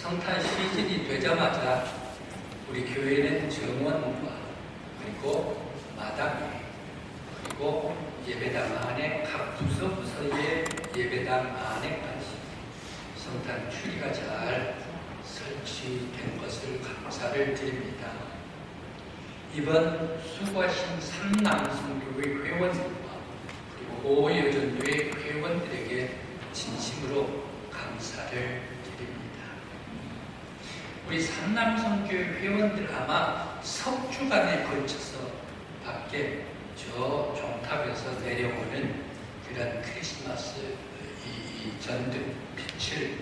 성탄 시즌이 되자마자 우리 교회는 정원과 그리고 마당 그리고 예배당 안에 각 부서의 예배당 안에까지 성탄 추리가 잘 설치된 것을 감사를 드립니다. 이번 수고하신 삼남성교회 회원들과 그리고 오여전교회 회원들에게 진심으로 감사를 드립니다. 우리 삼남성교회 회원들 아마 석 주간에 걸쳐서 밖에 저 종탑에서 내려오는 그런 크리스마스 이 전등 빛을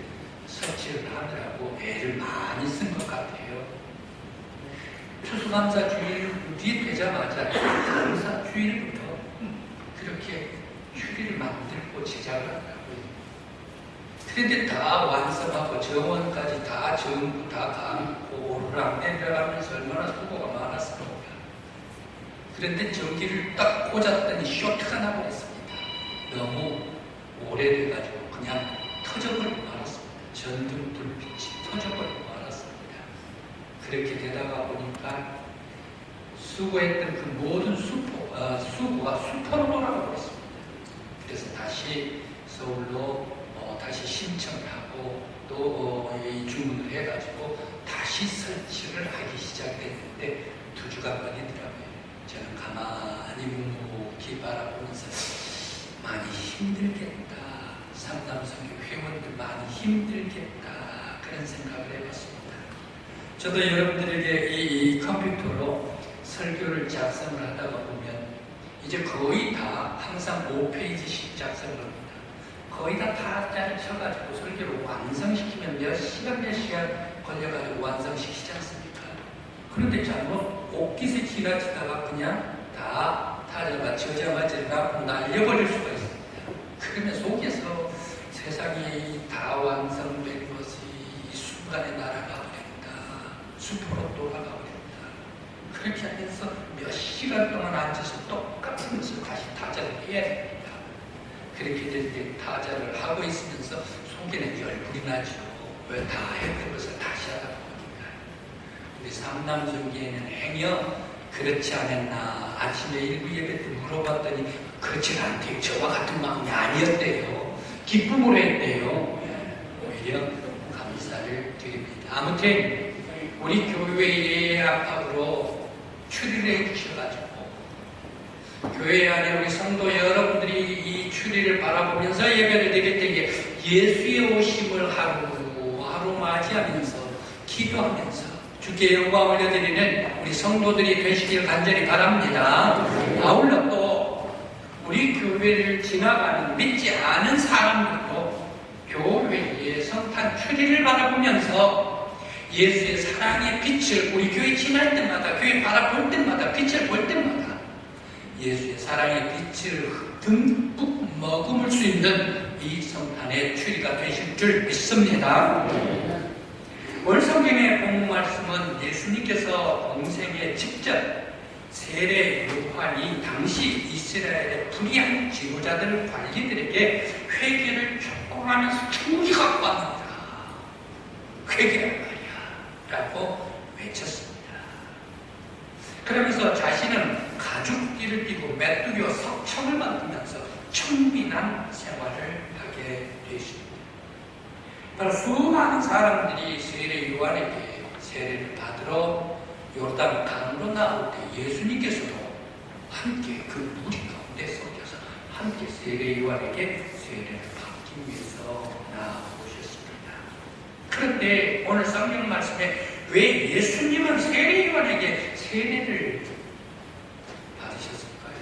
설치를 하느라고 애를 많이 쓴 것 같아요. 추수감사 주일이 되자마자 감사 주일부터 그렇게 추리를 만들고 제작을 한다고요. 그런데 다 완성하고 정원까지 다 전부 다 감고 오르락 내려가면서 얼마나 수고가 많았을까. 그런데 전기를 딱 꽂았더니 쇼트가 나버렸습니다. 너무 오래돼가지고 그냥 터져버리고 말았습니다. 전등 불빛이 터져버리고 말았습니다. 그렇게 되다가 보니까 수고했던 그 모든 수고가 수포로 돌아가 버렸습니다. 그래서 다시 서울로 다시 신청을 하고 또 주문을 해가지고 다시 설치를 하기 시작했는데 2주가 걸리더라고요. 저는 가만히 묵묵히 바라보면서 많이 힘들겠다. 삼남성교 회원들 많이 힘들겠다. 그런 생각을 해봤습니다. 저도 여러분들에게 이 컴퓨터로 설교를 작성을 하다가 보면 이제 거의 다 항상 5페이지씩 작성을 합니다. 거의 다 타자를 쳐가지고 설교를 완성시키면 몇 시간 걸려가지고 완성시키지 않습니까? 그런데 잘못 옷깃에 지나치다가 그냥 다 타자가 저장하지 않고 날려버릴 수가 있습니다. 그러면 속에서 세상이 다 완성된 것이 이 순간에 날아가 버린다. 수포로 돌아가 버린다. 그렇게 하면서 몇 시간 동안 앉아서 똑같은 것을 다시 타자를 해야 됩니다. 그렇게 될 때 타자를 하고 있으면서 속에는 열불이 나죠. 왜 다 했던 것을 다시 하다 보니까. 우리 삼남성교회는 행여 그렇지 않았나. 아침에 일부 예배 때 물어봤더니 그렇지 않대요. 저와 같은 마음이 아니었대요. 기쁨으로 했대요. 오히려 감사를 드립니다. 아무튼 우리 교회의 압박으로 추리를 해주셔가지고 교회 안에 우리 성도 여러분들이 이 추리를 바라보면서 예배를 드릴 때에 예수의 오심을 하루 맞이하면서 기도하면서 주께 영광 올려드리는 우리 성도들이 되시길 간절히 바랍니다. 아울러 또 우리 교회를 지나가는 믿지 않은 사람들도 교회의 성탄 추리를 바라보면서 예수의 사랑의 빛을 우리 교회 지날 때마다 교회 바라볼 때마다 빛을 볼 때마다 예수의 사랑의 빛을 듬뿍 머금을 수 있는 이 성탄의 추리가 되실 줄 믿습니다. 오늘 성경의 본문 말씀은 예수님께서 공생에 직접 세례 요한이 당시 이스라엘의 불의한 지도자들 관리들에게 회개를 촉구하면서 충분히 갖고 왔습니다. 회개란 말이야 라고 외쳤습니다. 그러면서 자신은 가죽띠를 띠고 메뚜기와 석청을 만들면서 청빈한 생활을 하게 되십니다. 바로 수많은 사람들이 세례 요한에게 세례를 받으러 요르단 강으로 나올 때 예수님께서도 함께 그 무리 가운데 섞여서 함께 세례 요한에게 세례를 받기 위해서 나오셨습니다. 그런데 오늘 성경 말씀에 왜 예수님은 세례 요한에게 세례를 받으셨을까요?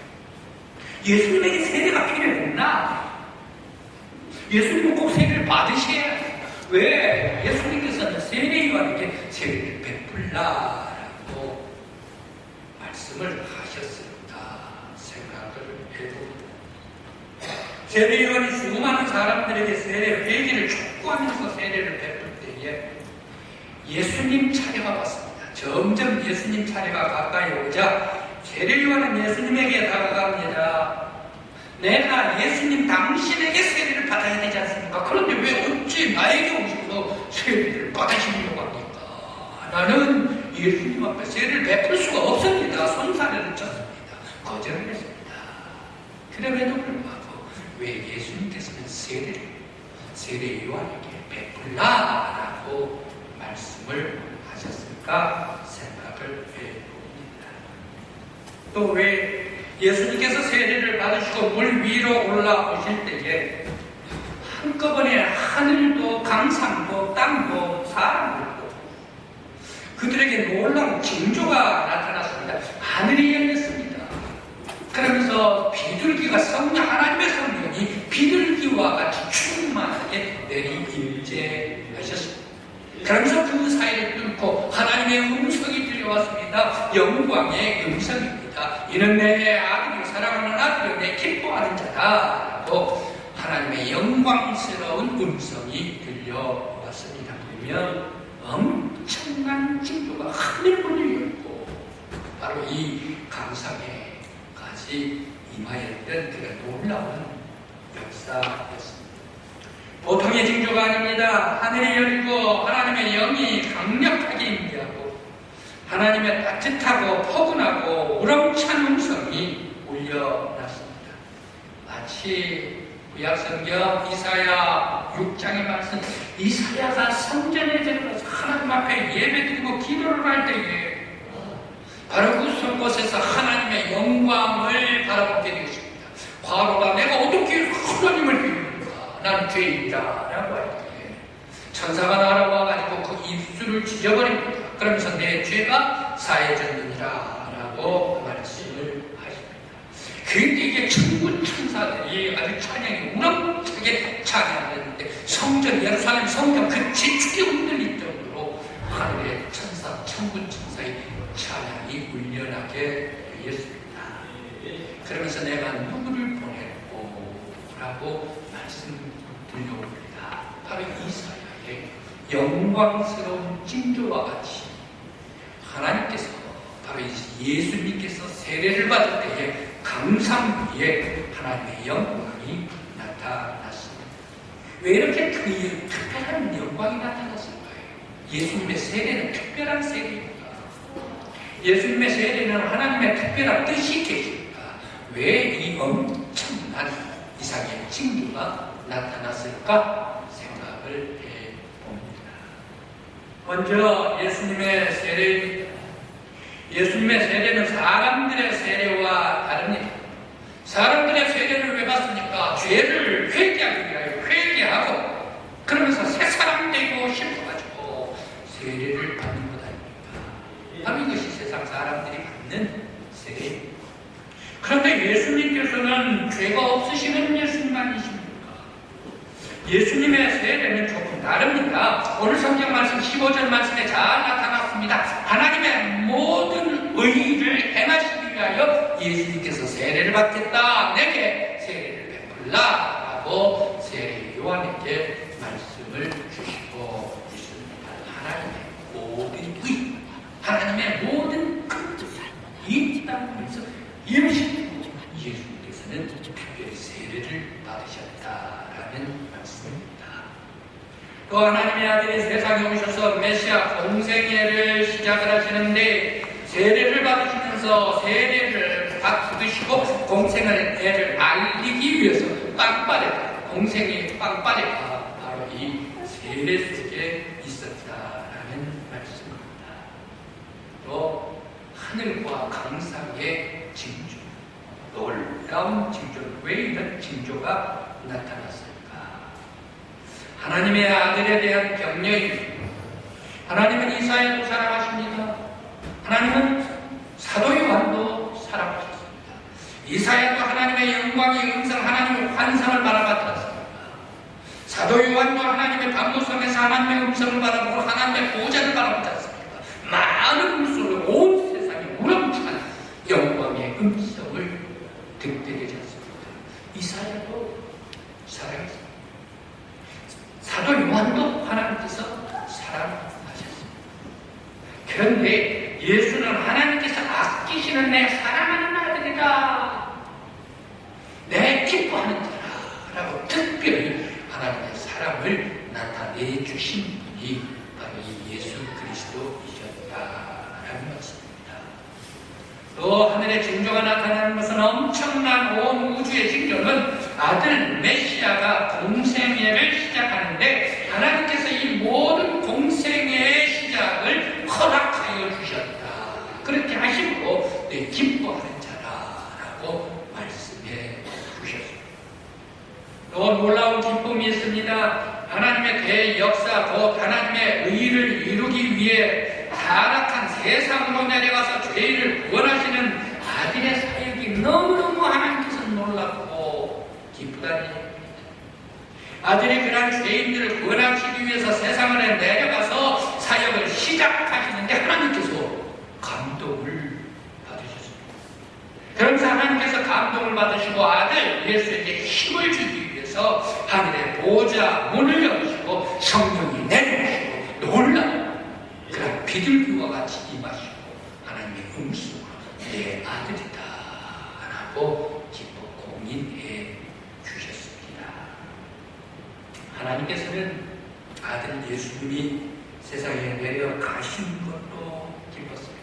예수님에게 세례가 필요했나? 예수님은 꼭 세례를 받으셔야 해요. 왜 예수님께서는 세례 요한에게 세례를 베풀라라고 말씀을 하셨을까 생각을 해봅니다. 세례 요한이 수많은 사람들에게 세례 회개를 촉구하면서 세례를 베풀 때에 예수님 차례가 왔습니다. 점점 예수님 차례가 가까이 오자 세례 요한은 예수님에게 다가갑니다. 내가 예수님 당신에게 세례를 받아야 되지 않습니까? 그런데 왜 어찌 나에게 오셔서 세례를 받으십니까? 나는 예수님 앞에 세례를 베풀 수가 없습니다. 손사래를 쳤습니다. 거절을 했습니다. 그럼에도 불구하고 왜 예수님께서는 세례 요한에게 베풀라라고 말씀을 하셨을까 생각을 해봅니다. 또 왜 예수님께서 세례를 받으시고 물 위로 올라오실 때에 한꺼번에 하늘도 강산도 땅도 사람들도 그들에게 놀라운 징조가 나타났습니다. 하늘이 열렸습니다. 그러면서 비둘기가 하나님의 성령이 비둘기와 같이 충만하게 내리임재하셨습니다. 그러면서 그 사이를 뚫고 하나님의 음성이 들려왔습니다. 영광의 음성입니다. 이는 내 아들이 사랑하는 아들이요 내 기뻐하는 자다라고 하나님의 영광스러운 음성이 들려왔습니다. 그러면 엄청난 징조가 하늘문을 열고 바로 이 강상에까지 임하였던 그런 놀라운 역사였습니다. 보통의 징조가 아닙니다. 하늘이 열리고 하나님의 영이 강력하게 임재하고 하나님의 따뜻하고 포근하고 우렁찬 음성이 울려났습니다. 마치 구약성경 이사야 6장의 말씀, 이사야가 성전에 들어가서 하나님 앞에 예배드리고 기도를 할 때에 바로 그 곳에서 하나님의 영광을 바라보게 되었습니다. 과로가 내가 어떻게 하나님을 비우는가, 나는 죄인이다 라고 할 때에 천사가 날아와가지고 그 입술을 찢어버립니다. 그러면서 내 죄가 사해졌느니라 라고 말씀을 하십니다. 그런데 이게 천군 천사들이 아주 찬양이 우렁차게 찬양하는데 성전 예루살렘 성전 그 지축이 흔들릴 정도로 하늘의 천사 천군 천사의 찬양이 울려나게 되었습니다. 그러면서 내가 누구를 보냈고 라고 말씀 들려옵니다. 바로 이사야의 영광스러운 징조와 같이 하나님께서 바로 예수님께서 세례를 받을 때에 강상 위에 하나님의 영광이 나타났습니다. 왜 이렇게 특별한 영광이 나타났을까요? 예수님의 세례는 특별한 세례입니다. 예수님의 세례는 하나님의 특별한 뜻이 계십니다. 왜 이 엄청난 이상의 징조가 나타났을까 생각을 해봅니다. 먼저 예수님의 세례입니다. 예수님의 세례는 사람들의 세례와 다릅니다. 사람들의 세례를 왜 받습니까? 죄를 회개하기 위하여 회개하고 그러면서 새 사람 되고 싶어가지고 세례를 받는 것 아닙니까? 바로 이것이 세상 사람들이 받는 세례입니다. 그런데 예수님께서는 죄가 없으시는 예수님 아니십니까? 예수님의 세례는 조금 다릅니다. 오늘 성경 말씀 15절 말씀에 잘 나타났습니다. 하나님의 모든 의의를 행하시기 위하여 예수님께서 세례를 받겠다. 내게 세례를 베풀라 라고 세례 요한에게 말씀을 주시고 있습니다. 하나님의 모든 의, 하나님의 모든 뜻을 이 땅에서 이루시고 예수님께서는 특별히 세례를 받으셨다라는 말씀입니다. 또 하나님의 아들이 세상에 오셔서 메시아 공생애를 시작을 하시는데 세례를 받으시면서 세례를 받으시고 공생애를 알리기 위해서 공생의 빵빠레가 바로 이 세례 속에 있었다라는 말씀입니다. 또 하늘과 강상의 징조, 놀라운 징조, 왜 이런 징조가 나타났을까? 하나님의 아들에 대한 격려입니다. 하나님은 이사야도 사랑하십니다. 하나님은 사도 요한도 사랑하셨습니다. 이사야도 하나님의 영광의 음성, 하나님의 환상을 바라봤습니다. 사도 요한도 하나님의 반모섬에서 하나님의 음성을 바라보고 하나님의 보좌를 바라봤습니다. 많은 음성으로 온 세상에 우렁찬 영광의 음성을 듣게 되지 않습니다. 이사야도 사랑했습니다. 사도 요한도 하나님께서 사랑하셨습니다. 그런데 예수는 하나님께서 아끼시는 내 사랑하는 아들이다, 내 기뻐하는 자라고 특별히 하나님의 사랑을 나타내 주신 분이 바로 이 예수 그리스도이셨습니다. 아들 메시아가 공생애를 시작하는데 하나님께서 이 모든 공생애의 시작을 허락하여 주셨다. 그렇게 하시고 기뻐하는 자라라고 말씀해 주셨습니다. 또 놀라운 기쁨이 있습니다. 하나님의 대역사, 곧 하나님의 의를 이루기 위해 타락한 세상으로 내려가서 죄인을 구원하시는 아들의 사역이 너무너무 하나님께서 놀랍고 기쁘다니. 아들이 그런 죄인들을 구원하시기 위해서 세상을 내려가서 사역을 시작하시는데 하나님께서 감동을 받으셨습니다. 그러면서 하나님께서 감동을 받으시고 아들 예수에게 힘을 주기 위해서 하늘의 보좌 문을 여시고 성령이 내려오시고 놀라운 그런 비둘기와 같이 임하시고 하나님의 음성으로 내 아들이다 라고 기뻐 공인해 주셨습니다. 하나님께서는 아들 예수님이 세상에 내려가신 것도 기뻤습니다.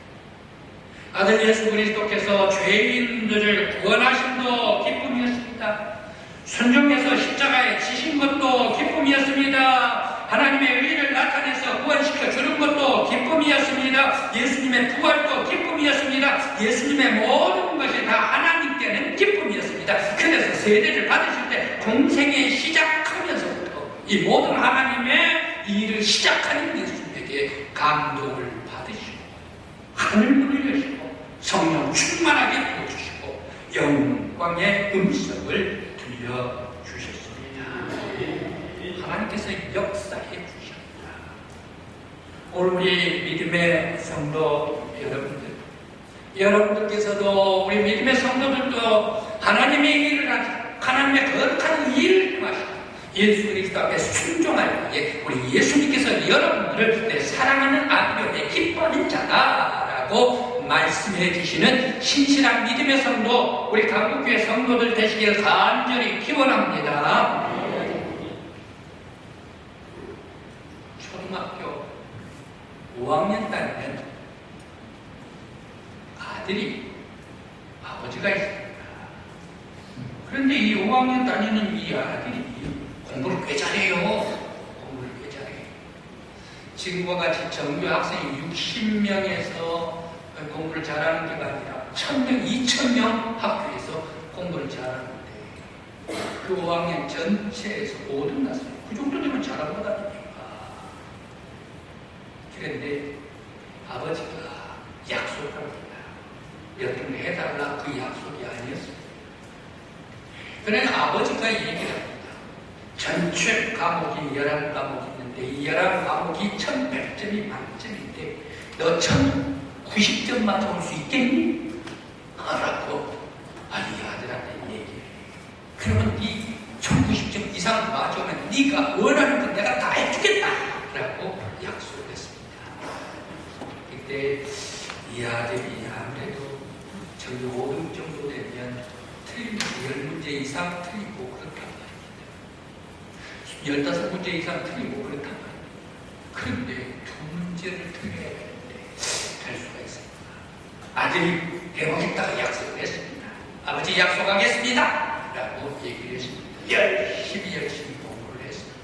아들 예수 그리스도께서 죄인들을 구원하심도 기쁨이었습니다. 순종해서 십자가에 지신 것도 기쁨이었습니다. 하나님의 의를 나타내서 구원시켜 주는 것도 기쁨이었습니다. 예수님의 부활도 기쁨이었습니다. 예수님의 모든 것이 다 하나님께는 기쁨이었습니다. 그래서 세례를 받으실 때 공생애 시작하면서부터 이 모든 하나님의 일을 시작하는 예수님에게 감동을 받으시고 하늘문을 여시고 성령 충만하게 부어주시고 영광의 음성을 들려주셨습니다. 하나님께서 역사해 주셨다. 오늘 우리 믿음의 성도 여러분들께서도 우리 믿음의 성도들도 하나님의 일을 하시고 하나님의 거룩한 일을 행하시고 예수 그리스도 앞에 순종할 때에 우리 예수님께서 여러분들을 내 사랑하는 아들로 내 기뻐하는 자다라고 말씀해 주시는 신실한 믿음의 성도 우리 강북교회 성도들 되시길 간절히 기원합니다. 초등학교 5학년 다니는 아들이 아버지가 있습니다. 그런데 이 5학년 다니는 이 아들이 공부를 꽤 잘해요. 공부를 꽤 잘해요. 지금과 같이 정규 학생이 60명에서 공부를 잘하는 게가 아니라 1000명, 2000명 학교에서 공부를 잘하는데 그 5학년 전체에서 5등 났어요. 그 정도 되면 잘한 것 아닙니까? 그런데 아버지가 약속합니다. 몇 등 해달라 그 약속이 아니었습니다. 그러나 아버지가 얘기를 합니다. 전체 과목이 11과목이 있는데 이 11과목이 1100점이 만점인데 너 1090점 맞춰올 수 있겠니? 라고 아들한테 얘기해. 그러면 네 1090점 이상 맞춰오면 네가 원하는 건 내가 다 해주겠다 라고 약속했습니다. 그때 이 아들이 아무래도 정도 5등 정도 되면 틀린 10문제 이상 틀리고 그렇단 말입니다. 15문제 이상 틀리고 그렇단 말입니다. 그런데 2문제를 틀려야 되는데 할 수가 있습니다. 아들이 해보겠다고 약속을 했습니다. 아버지 약속하겠습니다 라고 얘기를 했습니다. 열심히 공부를 했습니다.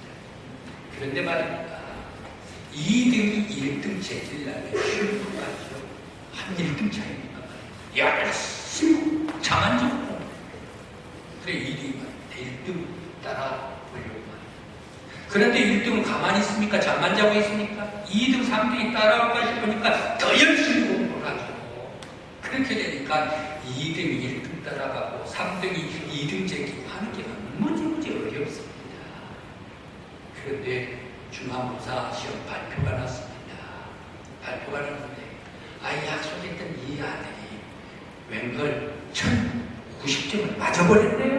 그런데 말입니다. 2등이 1등 제끼려면 쉬운 것 같죠? 한 1등 차이니까 열심히 장한적으로 그래 2등이 1등 따라 보려고 합니다. 그런데 1등은 가만히 있습니까? 잠만 자고 있습니까? 2등, 3등이 따라올까 싶으니까 더 열심히 공부를 하죠. 그렇게 되니까 2등이 1등 따라가고 3등이 2등 제끼고 하는 게 무지 어렵습니다. 그런데 중간고사 시험 발표가 났습니다. 발표가 났는데 약속했던 이 아들이 웬걸 1090점을 맞아버렸네요.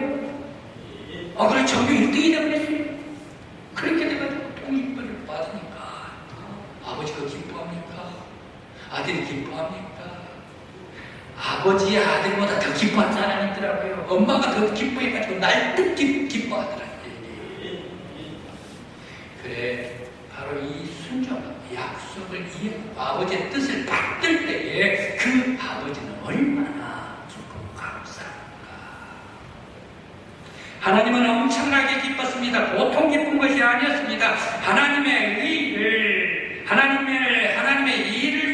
그래 전교 1등이 되버렸어요. 그렇게 돼가지고 통일권을 받으니까 아버지가 기뻐합니까? 아들이 기뻐합니까? 아버지의 아들보다 더 기뻐한 사람이 있더라고요. 엄마가 더 기뻐해가지고 날뜻 기뻐하더라고요. 그래 바로 이 순종 약속을 이해하고 아버지의 뜻을 받들 때에 그 아버지는 얼마나 기쁘고 감사합니까? 하나님은 아니었습니다. 고통 깊은 것이 아니었습니다. 하나님의 일을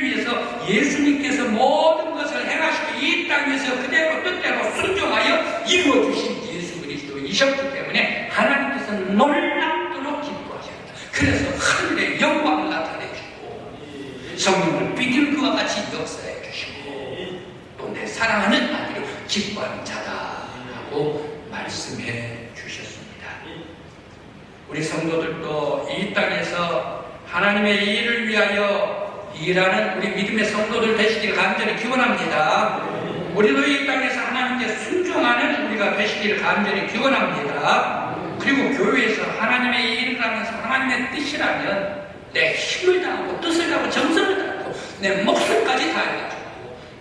위해서 예수님께서 모든 것을 행하시고 이 땅에서 그대로 뜻대로 순종하여 이루어주신 예수 그리스도이셨기 때문에 하나님께서는 놀랍도록 기뻐하셨다. 그래서 하늘의 영광을 나타내주고 성령을 비길 그와 같이 역사해 주시고 또 내 사랑하는 아들을 기뻐하는 자다 하고 말씀해 주셨습니다. 우리 성도들도 이 땅에서 하나님의 일을 위하여 일하는 우리 믿음의 성도들 되시길 간절히 기원합니다. 우리도 이 땅에서 하나님께 순종하는 우리가 되시길 간절히 기원합니다. 그리고 교회에서 하나님의 일을 하면서 하나님의 뜻이라면 내 힘을 다하고 뜻을 다하고 정성을 다하고 내 목숨까지 다해가지고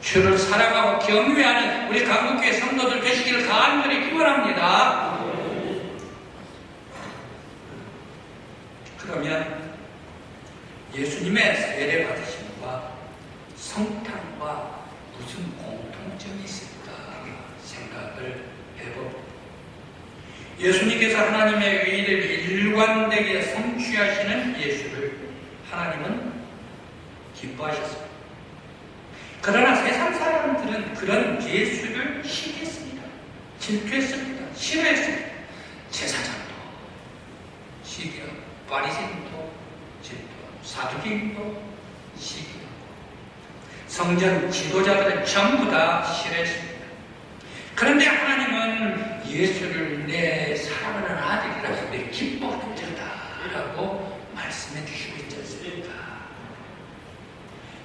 주를 사랑하고 경외하는 우리 강북교회 성도들 되시기를 간절히 기원합니다. 그러면 예수님의 세례 받으심과 성탄과 무슨 공통점이 있을까 생각을 해봅니다. 예수님께서 하나님의 의를 일관되게 성취하시는 예수를 하나님은 기뻐하셨습니다. 그러나 세상 사람들은 그런 예수를 시기했습니다. 질투했습니다. 싫어했습니다. 제사장도 시기하고 바리새인도 질투하고 사두개인도 시기하고 성전 지도자들은 전부 다 싫어했습니다. 그런데 하나님은 예수를 내 사랑하는 아들이라서 내 기뻐하는 자다라고 말씀해 주시고 있지 않습니까?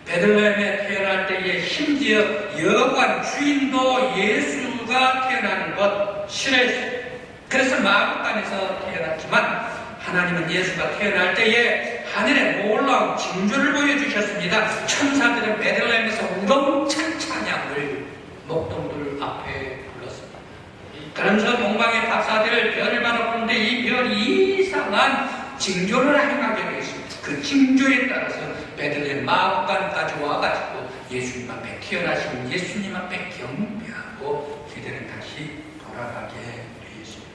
베들레헴에 태어날 때에 심지어 여관 주인도 예수가 태어나는 것 싫어했습니다. 그래서 마구간에서 태어났지만 하나님은 예수가 태어날 때에 하늘에 놀라운 징조를 보여주셨습니다. 천사들은 베들레헴에서 우렁찬 찬양을 목동들 앞에 불렀습니다. 그러면서 동방의 박사들을 별을 바라 보는데 이 별이 이상한 징조를 행하게 되었습니다. 그 징조에 따라서 베들레헴 마구간까지 와가지고 예수님 앞에 태어나신 예수님 앞에 경배하고 그들은 다시 돌아가게 되었습니다.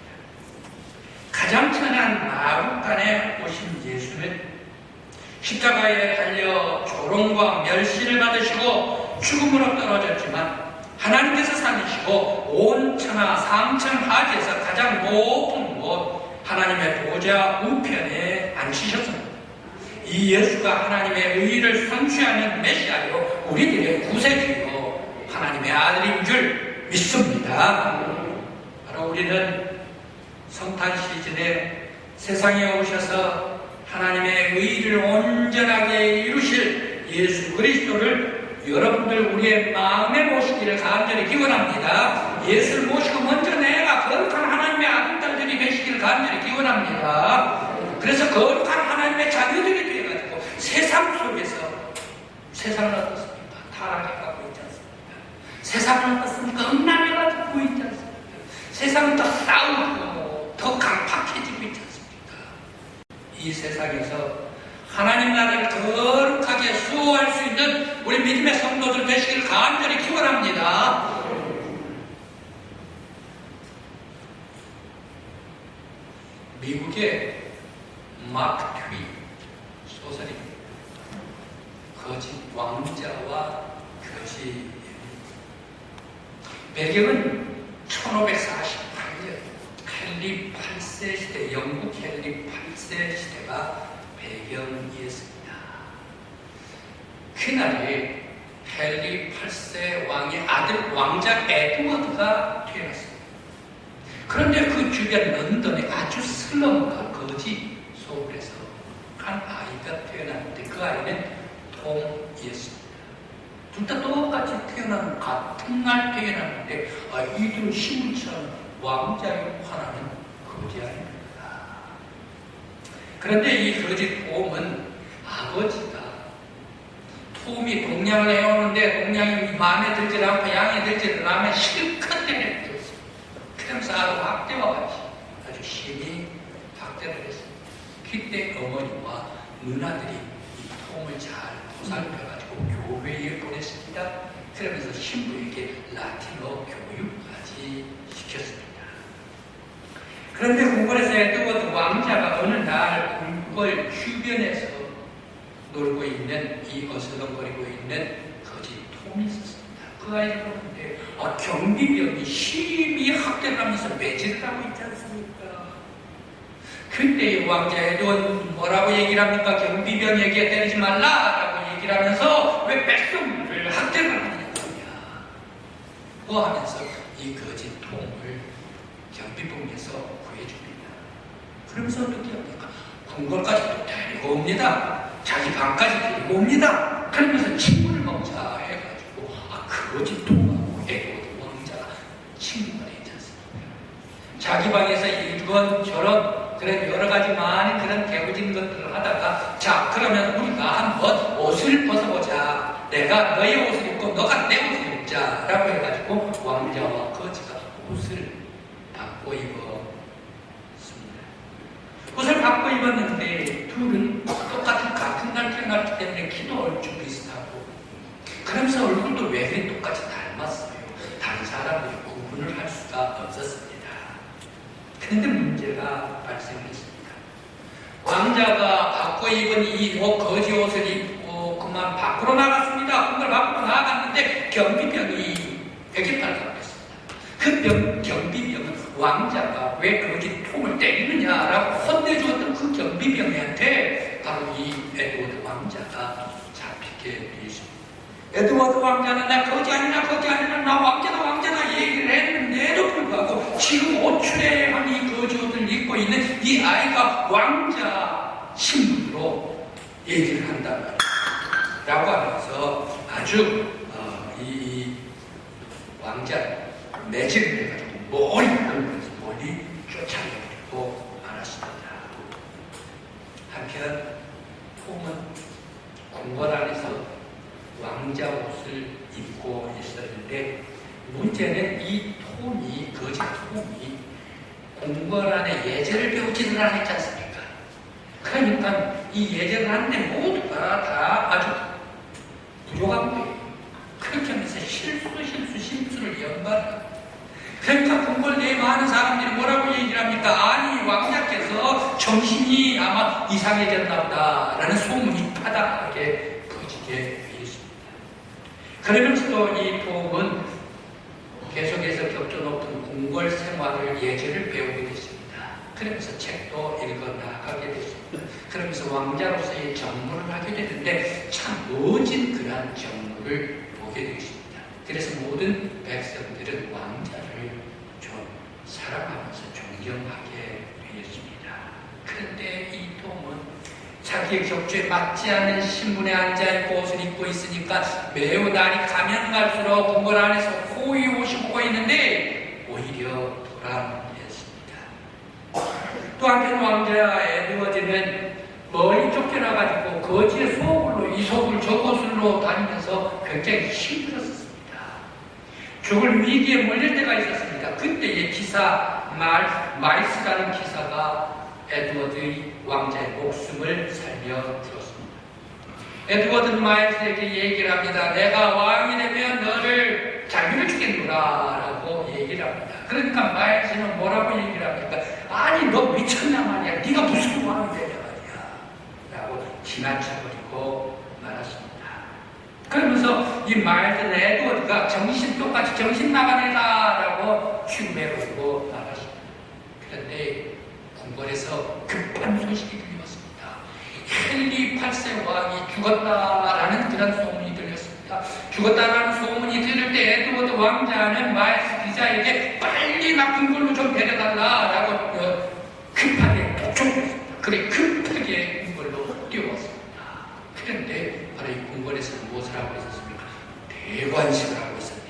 가장 천한 마구간에 오신 예수는 십자가에 달려 조롱과 멸시를 받으시고 죽음으로 떨어졌지만 하나님께서 살리시고 온 천하 상천 하지에서 가장 높은 곳 하나님의 보좌 우편에 앉히셨습니다. 이 예수가 하나님의 의의를 성취하는 메시아요 우리들의 구세주요 하나님의 아들인 줄 믿습니다. 바로 우리는 성탄 시즌에 세상에 오셔서 하나님의 의의를 온전하게 이루실 예수 그리스도를 여러분들 우리의 마음에 모시기를 간절히 기원합니다. 예수를 모시고 먼저 내가 거룩한 하나님의 아들들이 되시기를 간절히 기원합니다. 그래서 거룩한 하나님의 자녀들이 되어가지고 세상 속에서 세상은 어떻습니까? 타락해가고 있지 않습니까? 세상은 어떻습니까? 엉망해가지고 있지 않습니까? 세상은 더 싸우고 더 강팍해지고 있지 않습니까? 이 세상에서 하나님 나라를 거룩하게 수호할 수 있는 우리 믿음의 성도들 되시기를 간절히 기원합니다. 미국의 마크 트윈 소설입니다. 거짓 왕자와 거짓 배경은 1548년 헨리 8세 시대, 영국 헨리 8세 시대가 배경이었습니다. 그날에 헨리 8세 왕의 아들 왕자 에드워드가 태어났습니다. 그런데 그 주변 런던에 아주 슬럼과 거지 소굴에서 한 아이가 태어났는데 그 아이는 톰이었습니다. 둘 다 똑같이 태어난 같은 날 태어났는데 이들 시물처럼 왕자의 화나는 거지 아닙니다. 그런데 이 거지 톰은 아버지가 톰이 동냥을 해오는데 동냥이 마음에 들지 않고 양에 들지 않으면 실컷 때렸습니다. 그러면서 학대와 같이 아주 심히 학대를 했습니다. 그때 어머니와 누나들이 이 톰을 잘 보살펴가지고 교회에 보냈습니다. 그러면서 신부에게 라틴어 교육까지 시켰습니다. 그런데 궁궐에서 에드워드가 왕자가 어느 날 궁궐 주변에서 놀고 있는 이 어슬렁거리고 있는 거지 톰이 있었습니다. 그 아이를 보는데 경비병이 심히 학대를 하면서 매질을 하고 있지 않습니까? 그때 왕자 에드워드는 뭐라고 얘기를 합니까? 경비병에게 때리지 말라라고 얘기를 하면서 왜 백성들을 학대를 하느냐 하면서 이 거짓 톰을 경비병에서 구해줍니다. 그러면서 어떻게 합니까? 궁궐까지 또 데리고 옵니다. 자기 방까지 데리고 옵니다. 그러면서 친구를 먹자 해가지고 거짓 톰하고 에드워드 왕자가 친구가 되지 않습니까? 자기 방에서 이런저런 그런 여러 가지 많은 그런 개구진 것들을 하다가 자 그러면 우리가 한번 옷을 벗어보자. 내가 너의 옷을 입고 너가 내 옷을 입자 라고 해가지고 왕자와 거지가 옷을 바꿔 입었습니다. 옷을 바꿔 입었는데 둘은 똑같은 같은 날 태어났기 때문에 키도 얼추 비슷하고 그러면서 얼굴도 외형이 똑같이 닮았어요. 다른 사람들이 구분을 할 수가 없었습니다. 그런데 문제가 발생했습니다. 왕자가 바꿔 입은 이 거지 옷을 입고 그만 밖으로 나갔습니다. 궁궐 밖으로 나갔는데 경비병이 벽에 발각했습니다. 그 경비병은 왕자가 왜 거지 톰을 때리느냐라고 혼내주었던 그 경비병한테 바로 이 에드워드 왕자가 잡히게 되었습니다. 에드워드 왕자는 나 거지 아니라 나 왕자다 얘기를 했는데도 불구하고 지금 오출해한 이 거지 옷을 입고 있는 이 아이가 왕자 신분으로 얘기를 한다 라고 하면서 아주 이 왕자를 매질을 해가지고 머리 쫓아내고 말았습니다. 한편 톰은 궁궐 안에서 왕자 옷을 입고 있었는데 문제는 이 톰이 거짓 톰이 궁궐 안에 예절을 배우지는 않았지 않습니까? 그러니까 이 예절을 하는데 모두가 다 아주 부족한 거예요. 그렇게 하면서 실수를 연발합니다. 그러니까 궁궐 내에 많은 사람들이 뭐라고 얘기를 합니까? 아니 왕자께서 정신이 아마 이상해졌나 보다 라는 소문이 파닥하게 퍼지게 되었습니다. 그러면서도 이 톰은 계속해서 격조 높은 궁궐 생활을 예절을 배우게 됐습니다. 그러면서 책도 읽어나가게 됐습니다. 그러면서 왕자로서의 정무를 하게 되는데 참 멋진 그러한 정무를 보게 되었습니다. 그래서 모든 백성들은 왕자를 좀 사랑하면서 존경하게 되었습니다. 그런데 이 톰은 자기의 격주에 맞지 않는 신분에 앉아있고 옷을 입고 있으니까 매우 날이 가면 갈수록 궁궐 안에서 호의호식 오고 있는데 오히려 불안했습니다. 또 한편 왕자 에드워드는 멀리 쫓겨나가지고 거지의 소굴로 이 소굴 저 곳으로 다니면서 굉장히 힘들었습니다. 죽을 위기에 몰릴 때가 있었습니다. 그때의 기사 마이스라는 기사가 에드워드의 왕자의 목숨을 살려주었습니다. 에드워드는 마일스에게 얘기를 합니다. 내가 왕이 되면 너를 잘 밀어주겠노라 라고 얘기를 합니다. 그러니까 마일스는 뭐라고 얘기를 합니까? 아니 너 미쳤냐 말이야. 네가 무슨 왕이 되냐 말이야 라고 지나쳐버리고 말았습니다. 그러면서 이 마일스는 에드워드가 똑같이 정신 나가네다 라고 흉내내고 말았습니다. 그런데 궁궐에서 급한 소식이 들렸습니다. 헨리 8세 왕이 죽었다라는 그런 소문이 들렸습니다. 죽었다라는 소문이 들을 때 에드워드 왕자는 마일스 기자에게 빨리 나 궁궐로 좀 데려달라라고 급하게 독촉했습니다. 그래 급하게 궁궐로 뛰어왔습니다. 그런데 바로 이 궁궐에서는 무엇을 하고 있었습니까? 대관식을 하고 있었네요.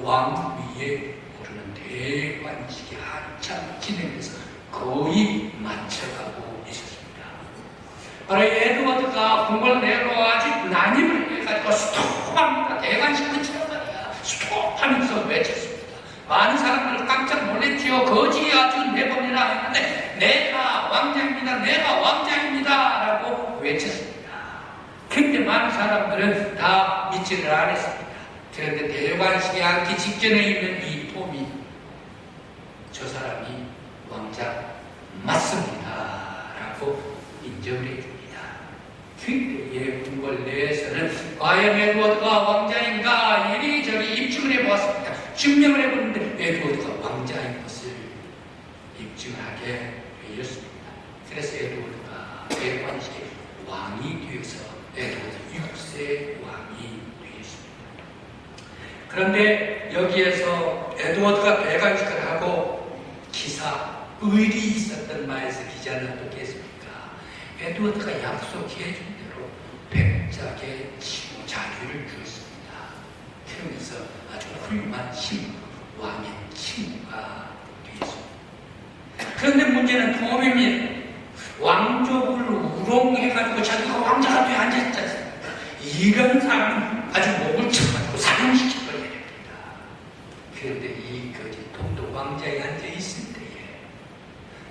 왕 위에 오르는 대관식이 한참 진행돼서 거의 마쳐가고 있었습니다. 바로 에드워드가 궁궐 내로 아주 난입을 해가지고 스톱합니다. 대관식 끝이란 말이야. 스톱하면서 외쳤습니다. 많은 사람들 깜짝 놀랬지요. 거지 아주 네 번이나 했는데 내가 왕자입니다 라고 외쳤습니다. 그때 많은 사람들은 다 믿지를 않았습니다. 그런데 대관식에 앉기 직전에 있는 이 톰이 저 사람이 왕자 맞습니다 라고 인정을 해줍니다. 그때의 궁궐 내에서는 과연 에드워드가 왕자인가 이리저리 입증을 해보았습니다. 증명을 해보는데 에드워드가 왕자인 것을 입증하게 되었습니다. 그래서 에드워드가 대관식의 왕이 되어서 에드워드 6세 왕이 되었습니다. 그런데 여기에서 에드워드가 대관식을 하고 의리 있었던 마에서 기자는 어떻게 했습니까? 에드워드가 약속해 준 대로 백작의 자유를 주었습니다. 그러면서 아주 훌륭한 왕의 친구가 되었습니다. 그런데 문제는 토음입니다. 왕족을 우롱해가지고 자기가 왕자가 되어 앉았지 않습니까? 이런 사람은 아주 목을 쳐가지고 사형시켜버려야 됩니다. 그런데 이 거짓 동독 왕자에 앉아있을 때에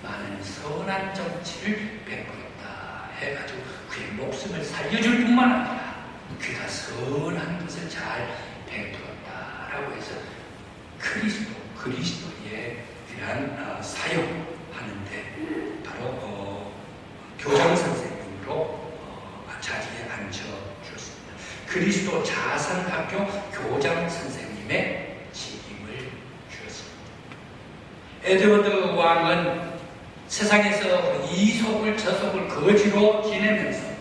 많은 선한 정치를 베풀었다 해가지고 그의 목숨을 살려줄 뿐만 아니라 그가 선한 것을 잘 베풀었다라고 해서 그리스도의 이러한 사역하는데 바로 교장 선생님으로 자리에 앉혀주었습니다. 그리스도 자선학교 교장 선생님의 직임을 주었습니다. 에드워드 왕은 세상에서 이속을 저속을 거지로 지내면서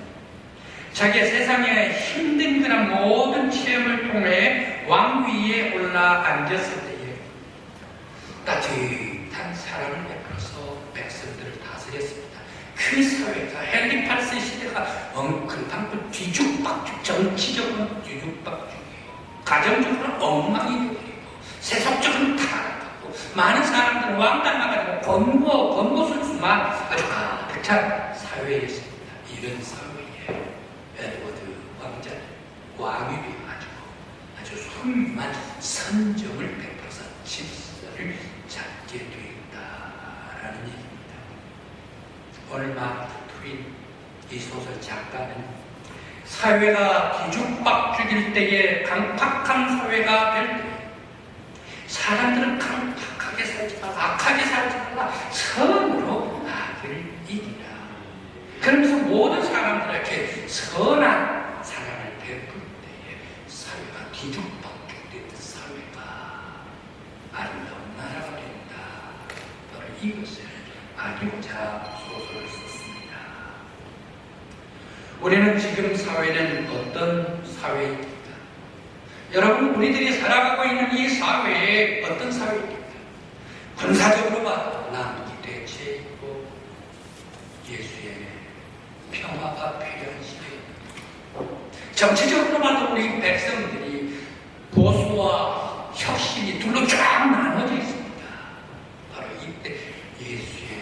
자기의 세상에 힘든 그런 모든 체험을 통해 왕위에 올라 앉았을 때에 따뜻한 사랑을 베풀어서 백성들을 다스렸습니다. 그 사회가 헨리 8세 시대가 엉클팡클 뒤죽박죽, 정치적으로 뒤죽박죽이에요. 가정적으로 엉망이 되고 세속적으로 타락하고 많은 사람들은 왕따나가지고 권고술수만 아주 가득 찬 사회였습니다. 이런 사회에 에드워드 왕자는 왕이 되어가지고 아주 훌륭한 선정을 베풀어서 질서를 잡게 되었다라는 얘기입니다. 오늘 마크 트윈 이 소설 작가는 사회가 뒤죽박죽일 때에 강팍한 사회가 될 때 사람들은 강팍하게 살지 말라, 악하게 살지 말라, 선으로 악을 이기라. 그러면서 모든 사람들에게 선한 사랑을 베풀 때에 사회가 뒤죽박죽된 사회가 아름다운 나라가 된다. 바로 이것을 알고자 소설을 썼습니다. 우리는 지금 사회는 어떤 사회입니까? 여러분, 우리들이 살아가고 있는 이 사회에 어떤 사회입니까? 군사적으로 봐도 남북 대치이고 예수의 평화가 필요한 시대. 정치적으로 봐도 우리 백성들이 보수와 혁신이 둘로 쫙 나눠져 있습니다. 바로 이때 예수의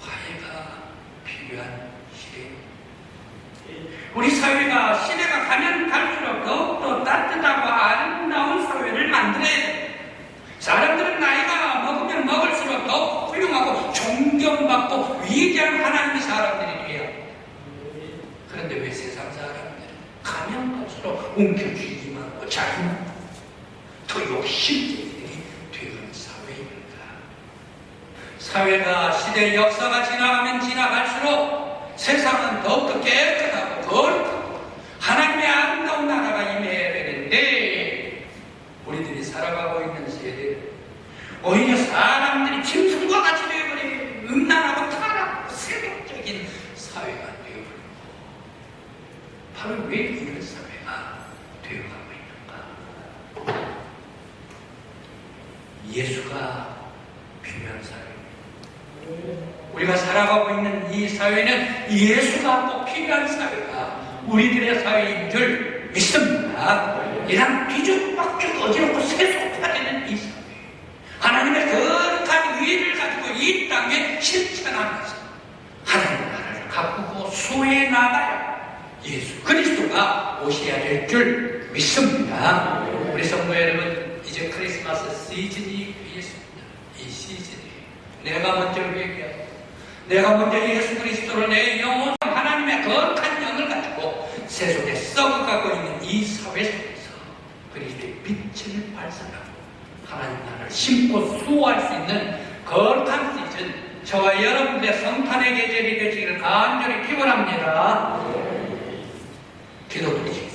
화해가 필요한 시대입니다. 우리 사회가 시대가 가면 갈수록 더욱더 따뜻하고 아름다운 사회를 만들어야 돼요. 사람들은 나이가 먹으면 먹을수록 더욱 훌륭하고 존경받고 위대한 하나님의 사람들이 돼야 합니다. 그런데 왜 세상 사람들은 가면 갈수록 움켜쥐기만 하고 자기만 더 욕심쟁이들이 되는 사회입니다. 사회가 시대의 역사가 지나가면 지나갈수록 세상은 더욱더 깨끗하고 거룩하고 하나님의 아름다운 나라가 임해야 되는데 우리들이 살아가고 있는 세대는 오히려 사람들이 짐승과 같이 되어버리고 음란하고 타락하고 세속적인 사회가 되어버리고 바로 왜 이런 사회가 되어가고 있는가? 예수가 필요한 사회입니다. 우리가 살아가고 있는 이 사회는 예수가 꼭 필요한 사회가 우리들의 사회인 줄 믿습니다. 이런 뒤죽박죽 어지럽고 세속화되는 이 사회, 하나님의 거룩한 의를 가지고 이 땅에 실천하면서 하나님의 나라를 가꾸고 수호해 나가야 예수 그리스도가 오셔야 될 줄 믿습니다. 우리 성도 여러분, 이제 크리스마스 시즌이 되었습니다. 이 시즌에 내가 먼저 회개하고 내가 먼저 예수 그리스도로 내 영혼 하나님의 거룩한 영을 가지고 세속에 썩어가고 있는 이 사회 속에서 그리스도의 빛을 발산하고 하나님 나라를 심고 수호할 수 있는 거룩한 시즌 저와 여러분들의 성탄의 계절이 되시기를 간절히 기원합니다. 기도드리겠습니다.